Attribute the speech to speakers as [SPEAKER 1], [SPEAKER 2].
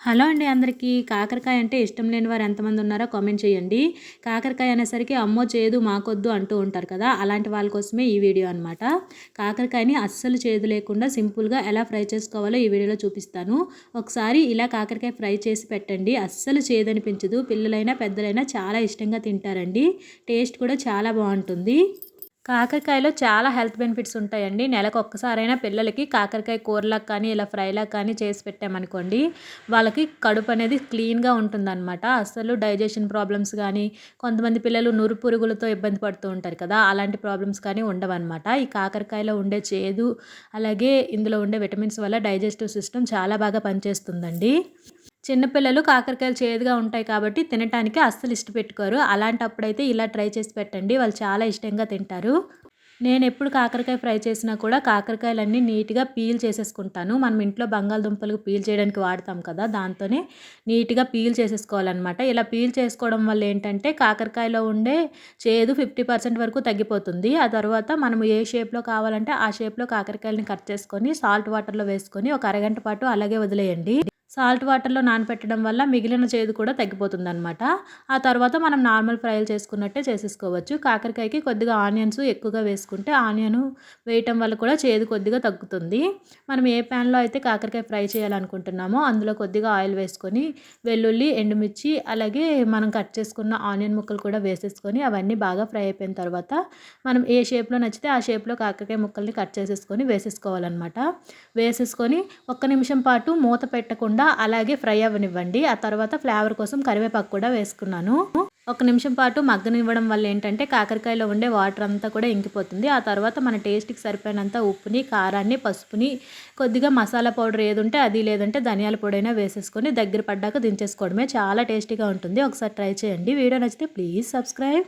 [SPEAKER 1] Hello అండి అందరికీ. కాకరకాయ అంటే ఇష్టం లేని వారు ఎంతమంది ఉన్నారో కామెంట్ చేయండి. కాకరకాయ అనేసరికి అమ్మో చేదు మాకొద్దు అంటూ ఉంటారు కదా, అలాంటి వాళ్ళ కోసమే ఈ వీడియో అనమాట. కాకరకాయని అస్సలు చేదు లేకుండా సింపుల్గా ఎలా ఫ్రై చేసుకోవాలో ఈ వీడియోలో చూపిస్తాను. ఒకసారి ఇలా కాకరకాయ ఫ్రై చేసి పెట్టండి, అస్సలు చేదు అనిపించదు. పిల్లలైనా పెద్దలైనా చాలా ఇష్టంగా తింటారండి. టేస్ట్ కూడా చాలా బాగుంటుంది. కాకరకాయలో చాలా హెల్త్ బెనిఫిట్స్ ఉంటాయండి. నెలకు ఒక్కసారైనా పిల్లలకి కాకరకాయ కూరలాగా కానీ ఇలా ఫ్రైలాగా కానీ చేసి పెట్టామనుకోండి, వాళ్ళకి కడుపు అనేది క్లీన్గా ఉంటుందన్నమాట. అస్సలు డైజెషన్ ప్రాబ్లమ్స్ కానీ, కొంతమంది పిల్లలు నురు పురుగులతో ఇబ్బంది పడుతూ ఉంటారు కదా, అలాంటి ప్రాబ్లమ్స్ కానీ ఉండవన్నమాట. ఈ కాకరకాయలో ఉండే చేదు, అలాగే ఇందులో ఉండే విటమిన్స్ వల్ల డైజెస్టివ్ సిస్టమ్ చాలా బాగా పనిచేస్తుందండి. చిన్నపిల్లలు కాకరకాయలు చేదుగా ఉంటాయి కాబట్టి తినటానికి అస్సలు ఇష్టపెట్టుకోరు. అలాంటప్పుడైతే ఇలా ట్రై చేసి పెట్టండి, వాళ్ళు చాలా ఇష్టంగా తింటారు. నేను ఎప్పుడు కాకరకాయ ఫ్రై చేసినా కూడా కాకరకాయలన్నీ నీట్గా పీల్ చేసేసుకుంటాను. మనం ఇంట్లో బంగాళదుంపలు పీల్ చేయడానికి వాడతాం కదా, దాంతోనే నీట్గా పీల్ చేసేసుకోవాలన్నమాట. ఇలా పీల్ చేసుకోవడం వల్ల ఏంటంటే కాకరకాయలో ఉండే చేదు 50% వరకు తగ్గిపోతుంది. ఆ తర్వాత మనం ఏ షేప్లో కావాలంటే ఆ షేప్లో కాకరకాయలని కట్ చేసుకొని సాల్ట్ వాటర్లో వేసుకొని ఒక అరగంట పాటు అలాగే వదిలేయండి. సాల్ట్ వాటర్లో నానపెట్టడం వల్ల మిగిలిన చేదు కూడా తగ్గిపోతుందనమాట. ఆ తర్వాత మనం నార్మల్ ఫ్రైలు చేసుకున్నట్టే చేసేసుకోవచ్చు. కాకరకాయకి కొద్దిగా ఆనియన్స్ ఎక్కువగా వేసుకుంటే ఆనియన్ వేయటం వల్ల కూడా చేదు కొద్దిగా తగ్గుతుంది. మనం ఏ ప్యాన్లో అయితే కాకరకాయ ఫ్రై చేయాలనుకుంటున్నామో అందులో కొద్దిగా ఆయిల్ వేసుకొని వెల్లుల్లి, ఎండుమిర్చి, అలాగే మనం కట్ చేసుకున్న ఆనియన్ ముక్కలు కూడా వేసేసుకొని అవన్నీ బాగా ఫ్రై అయిపోయిన తర్వాత మనం ఏ షేప్లో నచ్చితే ఆ షేప్లో కాకరకాయ ముక్కల్ని కట్ చేసేసుకొని వేసేసుకోవాలన్నమాట. వేసేసుకొని ఒక్క నిమిషం పాటు మూత పెట్టకుండా అలాగే ఫ్రై అవ్వనివ్వండి. ఆ తర్వాత ఫ్లేవర్ కోసం కరివేపాకు కూడా వేసుకున్నాను. ఒక నిమిషం పాటు మగ్గనివ్వడం వల్ల ఏంటంటే కాకరకాయలో ఉండే వాటర్ అంతా కూడా ఇంకిపోతుంది. ఆ తర్వాత మన టేస్ట్కి సరిపోయినంత ఉప్పుని, కారాన్ని, పసుపుని, కొద్దిగా మసాలా పౌడర్ ఏది ఉంటే అది, లేదంటే ధనియాల పొడి అయినా వేసేసుకొని దగ్గర పడ్డాక దించేసుకోవడమే. చాలా టేస్టీగా ఉంటుంది. ఒకసారి ట్రై చేయండి. వీడియో నచ్చితే ప్లీజ్ సబ్స్క్రైబ్.